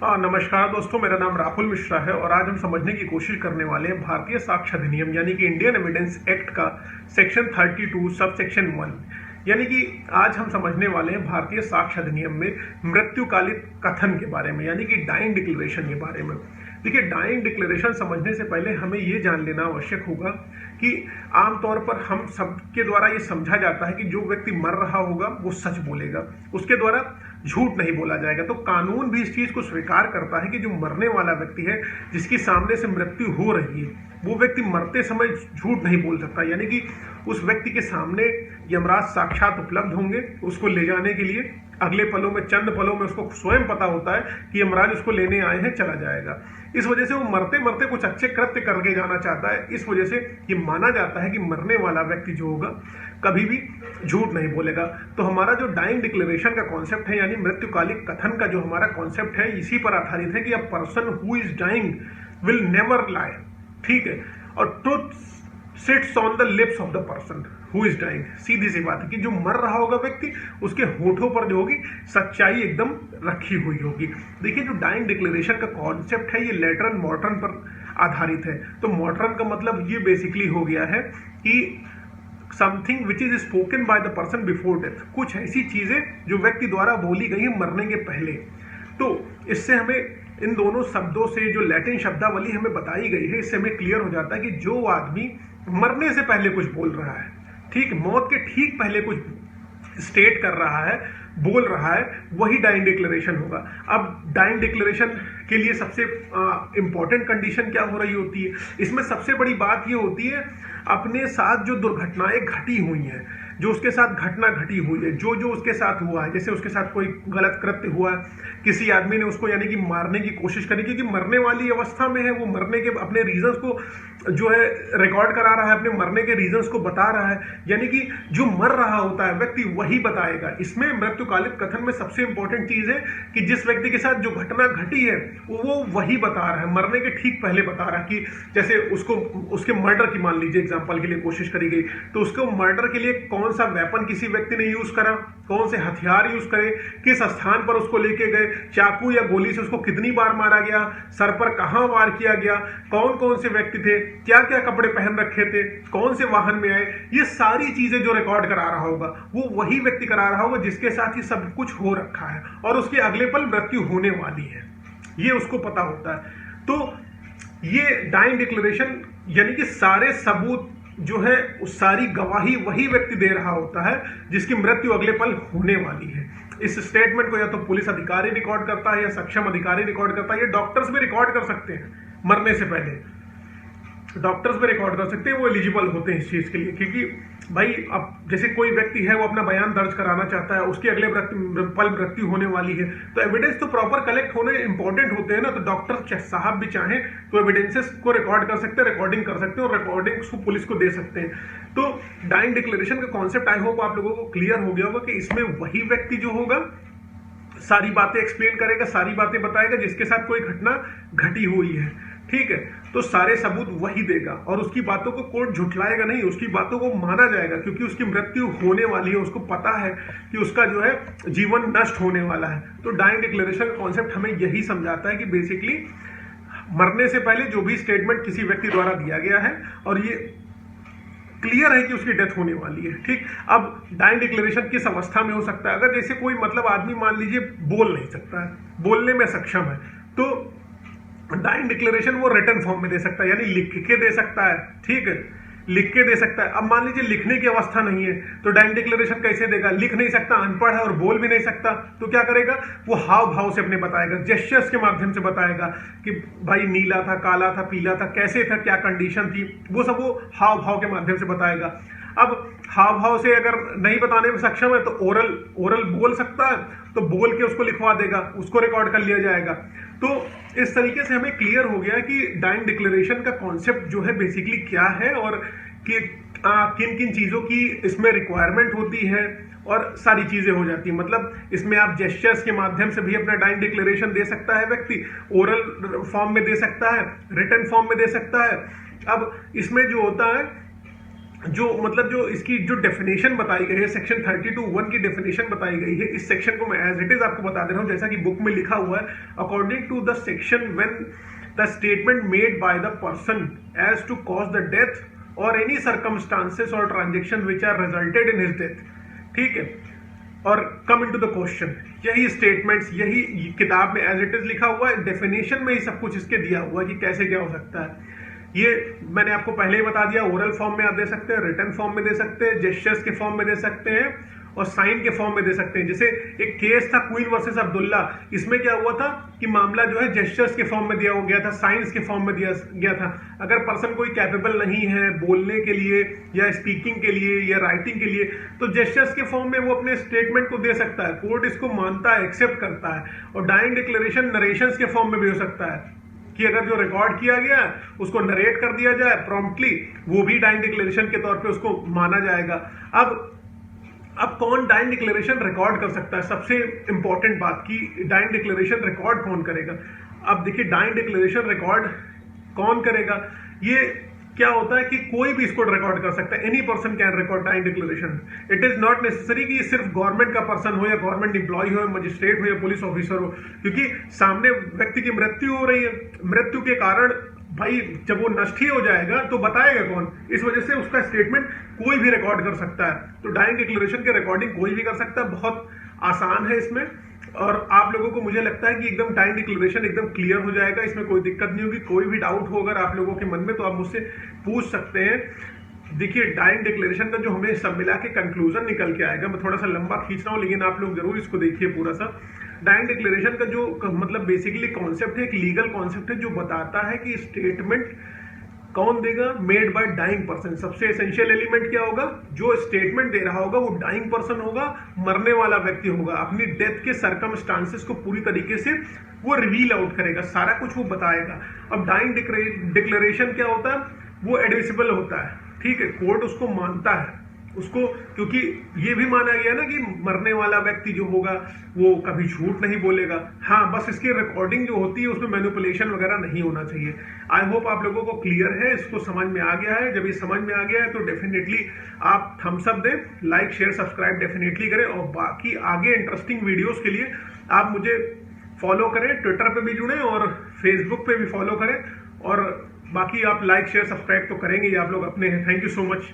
नमस्कार दोस्तों, मेरा नाम राहुल मिश्रा है और आज हम समझने की कोशिश करने वाले हैं भारतीय साक्ष्य अधिनियम यानी कि इंडियन एविडेंस एक्ट का सेक्शन 32 सब सेक्शन 1। यानी कि आज हम समझने वाले हैं भारतीय साक्ष्य अधिनियम में मृत्युकालिक कथन के बारे में, यानी कि डाइंग डिक्लेरेशन के बारे में। देखिए, डाइंग डिक्लेरेशन समझने से पहले हमें ये जान लेना आवश्यक होगा कि आमतौर पर हम सबके द्वारा ये समझा जाता है कि जो व्यक्ति मर रहा होगा वो सच बोलेगा, उसके द्वारा झूठ नहीं बोला जाएगा। तो कानून भी इस चीज को स्वीकार करता है कि जो मरने वाला व्यक्ति है, जिसकी सामने से मृत्यु हो रही है, वो व्यक्ति मरते समय झूठ नहीं बोल सकता। यानी कि उस व्यक्ति के सामने यमराज साक्षात उपलब्ध होंगे उसको ले जाने के लिए। अगले पलों में, चंद पलों में उसको स्वयं पता होता है कि यमराज उसको लेने आए हैं, चला जाएगा। इस वजह से वो मरते मरते कुछ अच्छे कृत्य करके जाना चाहता है। इस वजह से ये माना जाता है कि मरने वाला व्यक्ति जो होगा कभी भी झूठ नहीं बोलेगा। तो हमारा जो डाइंग डिक्लेरेशन का कॉन्सेप्ट है, यानी मृत्युकालिक कथन का जो हमारा कॉन्सेप्ट है, इसी पर आधारित है कि a person who is dying will never lie. ठीक है, और truth sits on the lips of the person who is dying. सीधी सी बात है कि जो मर रहा होगा व्यक्ति, उसके होठों पर जो होगी सच्चाई एकदम रखी हुई होगी। देखिए, जो डाइंग डिक्लेरेशन का कॉन्सेप्ट है ये लेटरन मॉर्टन पर आधारित है। तो मॉर्टन का मतलब ये बेसिकली हो गया है कि something which is spoken by the person before death. कुछ ऐसी चीजें जो व्यक्ति द्वारा बोली गई है मरने के पहले। तो इससे हमें इन दोनों शब्दों से जो लैटिन शब्दावली हमें बताई गई है, इससे हमें क्लियर हो जाता है कि जो आदमी मरने से पहले कुछ बोल रहा है, ठीक, मौत के ठीक पहले कुछ स्टेट कर रहा है, बोल रहा है, वही डाइंग डिक्लेरेशन होगा। अब डाइंग डिक्लेरेशन के लिए सबसे इंपॉर्टेंट कंडीशन क्या हो रही होती है? इसमें सबसे बड़ी बात ये होती है अपने साथ जो दुर्घटनाएं घटी हुई हैं, जो उसके साथ घटना घटी हुई है, जो जो उसके साथ हुआ है, जैसे उसके साथ कोई गलत कृत्य हुआ है, किसी आदमी ने उसको यानी कि मारने की कोशिश करी, क्योंकि मरने वाली अवस्था में है, वो मरने के अपने रीजंस को जो है रिकॉर्ड करा रहा है, अपने मरने के रीजंस को बता रहा है। यानी कि जो मर रहा होता है व्यक्ति वही बताएगा। इसमें मृत्युकालिक कथन में सबसे इंपॉर्टेंट चीज है कि जिस व्यक्ति के साथ जो घटना घटी है वो वही बता रहा है, मरने के ठीक पहले बता रहा है। कि जैसे उसको उसके मर्डर की मान लीजिए एग्जांपल के लिए कोशिश करी गई, तो उसको मर्डर के लिए कौन सा वेपन किसी व्यक्ति ने यूज करा, कौन से हथियार यूज करे, किस स्थान पर उसको लेके गए, चाकू या गोली से उसको कितनी बार मारा गया, सर पर कहां वार किया गया, कौन कौन से व्यक्ति थे, क्या क्या कपड़े पहन रखे थे, कौन से वाहन में आए, ये सारी चीजें जो रिकॉर्ड करा रहा होगा वो वही व्यक्ति करा रहा होगा जिसके साथ ही सब कुछ हो रखा है और उसके अगले पल मृत्यु होने वाली है, ये उसको पता होता है। तो ये डाइंग डिक्लेरेशन यानी कि सारे सबूत जो है उस सारी गवाही वही व्यक्ति दे रहा होता है जिसकी मृत्यु अगले पल होने वाली है। इस स्टेटमेंट को या तो पुलिस अधिकारी रिकॉर्ड करता है या सक्षम अधिकारी रिकॉर्ड करता है, या डॉक्टर्स भी रिकॉर्ड कर सकते हैं। मरने से पहले डॉक्टर्स भी रिकॉर्ड कर सकते हैं, वो एलिजिबल होते हैं इस चीज के लिए। क्योंकि भाई अब जैसे कोई व्यक्ति है वो अपना बयान दर्ज कराना चाहता है, उसके अगले पल मृत्यु होने वाली है, तो एविडेंस तो प्रॉपर कलेक्ट होने इंपॉर्टेंट होते हैं ना। तो डॉक्टर साहब भी चाहें तो एविडेंसेस को रिकॉर्ड कर सकते हैं, रिकॉर्डिंग कर सकते हैं और रिकॉर्डिंग को पुलिस को दे सकते हैं। तो डाइंग डिक्लेरेशन का कॉन्सेप्ट आई होप आप लोगों को क्लियर हो गया होगा कि इसमें वही व्यक्ति जो होगा सारी बातें एक्सप्लेन करेगा, सारी बातें बताएगा जिसके साथ कोई घटना घटी हुई है। ठीक है, तो सारे सबूत वही देगा और उसकी बातों को कोर्ट झुठलाएगा नहीं, उसकी बातों को माना जाएगा क्योंकि उसकी मृत्यु होने वाली है, उसको पता है कि उसका जो है जीवन नष्ट होने वाला है। तो डाइंग डिक्लेरेशन का कॉन्सेप्ट हमें यही समझाता है कि बेसिकली मरने से पहले जो भी स्टेटमेंट किसी व्यक्ति द्वारा दिया गया है और ये क्लियर है कि उसकी डेथ होने वाली है। ठीक, अब डाइंग डिक्लेरेशन किस अवस्था में हो सकता है? अगर जैसे कोई मतलब आदमी मान लीजिए बोल नहीं सकता है, बोलने में सक्षम है, तो डाइंग डिक्लेरेशन वो रिटन फॉर्म में दे सकता है, यानी लिख के दे सकता है। ठीक है, लिख के दे सकता है। अब मान लीजिए लिखने की अवस्था नहीं है तो डाइंग डिक्लेरेशन कैसे देगा? लिख नहीं सकता, अनपढ़ है और बोल भी नहीं सकता, तो क्या करेगा? वो हाव भाव से अपने बताएगा, जेस्चर्स के माध्यम से बताएगा कि भाई नीला था, काला था, पीला था, कैसे था, क्या कंडीशन थी, वो सब वो हाव भाव के माध्यम से बताएगा। अब हाव भाव से अगर नहीं बताने में सक्षम है तो ओरल बोल सकता है, तो बोल के उसको लिखवा देगा, उसको रिकॉर्ड कर लिया जाएगा। तो इस तरीके से हमें क्लियर हो गया कि डाइंग डिक्लेरेशन का कॉन्सेप्ट जो है बेसिकली क्या है और कि किन किन चीजों की इसमें रिक्वायरमेंट होती है और सारी चीजें हो जाती है। मतलब इसमें आप जेस्चर्स के माध्यम से भी अपना डाइंग डिक्लेरेशन दे सकता है व्यक्ति, ओरल फॉर्म में दे सकता है, रिटन फॉर्म में दे सकता है। अब इसमें जो होता है जो मतलब जो इसकी जो डेफिनेशन बताई गई है, सेक्शन 32(1) की डेफिनेशन बताई गई है, इस सेक्शन को मैं एज इट इज आपको बता दे रहा हूं जैसा कि बुक में लिखा हुआ है। According to the section, when the statement made by the person as to cause the death और एनी सर्कमस्टांसेस और transaction which are resulted in his death, ठीक है, और कम इनटू द क्वेश्चन, यही स्टेटमेंट्स, यही किताब में एज इट इज लिखा हुआ है, डेफिनेशन में ही सब कुछ इसके दिया हुआ है कि कैसे क्या हो सकता है। ये मैंने आपको पहले ही बता दिया, ओरल फॉर्म में आप दे सकते हैं, रिटन फॉर्म में दे सकते हैं, जेस्चर्स के फॉर्म में दे सकते हैं और साइन के फॉर्म में दे सकते हैं। जैसे एक केस था क्वीन वर्सेस अब्दुल्ला, इसमें क्या हुआ था कि मामला जो है जेस्चर्स के फॉर्म में दिया गया था, साइंस के फॉर्म में दिया गया था। अगर पर्सन कोई कैपेबल नहीं है बोलने के लिए या स्पीकिंग के लिए या राइटिंग के लिए, तो जेस्चर्स के फॉर्म में वो अपने स्टेटमेंट को दे सकता है, कोर्ट इसको मानता है, एक्सेप्ट करता है। और डाइंग डिक्लेरेशन नरेशंस के फॉर्म में भी हो सकता है कि अगर जो रिकॉर्ड किया गया है उसको नरेट कर दिया जाए प्रॉम्प्टली, वो भी डाइंग डिक्लेरेशन के तौर पे उसको माना जाएगा। अब कौन डाइंग डिक्लेरेशन रिकॉर्ड कर सकता है? सबसे इंपॉर्टेंट बात की डाइंग डिक्लेरेशन रिकॉर्ड कौन करेगा। अब देखिए, डाइंग डिक्लेरेशन रिकॉर्ड कौन करेगा, ये क्या होता है कि कोई भी इसको रिकॉर्ड कर सकता है, any person can record dying declaration. It is not necessary कि सिर्फ गवर्नमेंट का पर्सन हो या गवर्नमेंट एम्प्लॉय हो, मजिस्ट्रेट हो या पुलिस ऑफिसर हो, क्योंकि सामने व्यक्ति की मृत्यु हो रही है, मृत्यु के कारण भाई जब वो नष्ट ही हो जाएगा तो बताएगा कौन, इस वजह से उसका स्टेटमेंट कोई भी रिकॉर्ड कर सकता है। तो डाइंग डिक्लेरेशन के रिकॉर्डिंग कोई भी कर सकता है, बहुत आसान है इसमें। और आप लोगों को मुझे लगता है कि एकदम डाइंग डिक्लेरेशन एकदम क्लियर हो जाएगा, इसमें कोई दिक्कत नहीं होगी। कोई भी डाउट हो अगर आप लोगों के मन में तो आप मुझसे पूछ सकते हैं। देखिए, डाइंग डिक्लेरेशन का जो हमें सब मिला के कंक्लूजन निकल के आएगा, मैं थोड़ा सा लंबा खींच रहा हूँ लेकिन आप लोग जरूर इसको देखिए पूरा सा। डाइंग डिक्लेरेशन का जो मतलब बेसिकली कॉन्सेप्ट है, एक लीगल कॉन्सेप्ट है जो बताता है कि स्टेटमेंट कौन देगा, मेड बाय डाइंग पर्सन। सबसे एसेंशियल एलिमेंट क्या होगा, जो स्टेटमेंट दे रहा होगा वो डाइंग पर्सन होगा, मरने वाला व्यक्ति होगा, अपनी डेथ के सर्कमस्टांसेस को पूरी तरीके से वो रिवील आउट करेगा, सारा कुछ वो बताएगा। अब डाइंग डिक्लेरेशन क्या होता है, वो एडमिसिबल होता है, ठीक है, कोर्ट उसको मानता है उसको, क्योंकि ये भी माना गया ना कि मरने वाला व्यक्ति जो होगा वो कभी झूठ नहीं बोलेगा। हाँ, बस इसकी रिकॉर्डिंग जो होती है उसमें मैनिपुलेशन वगैरह नहीं होना चाहिए। आई होप आप लोगों को क्लियर है, इसको समझ में आ गया है। जब ये समझ में आ गया है तो डेफिनेटली आप थम्स अप दें, लाइक शेयर सब्सक्राइब डेफिनेटली करें, और बाकी आगे इंटरेस्टिंग वीडियोज के लिए आप मुझे फॉलो करें, ट्विटर पे भी जुड़ें और फेसबुक पे भी फॉलो करें, और बाकी आप लाइक शेयर सब्सक्राइब तो करेंगे ही आप लोग अपने हैं। Thank you so much.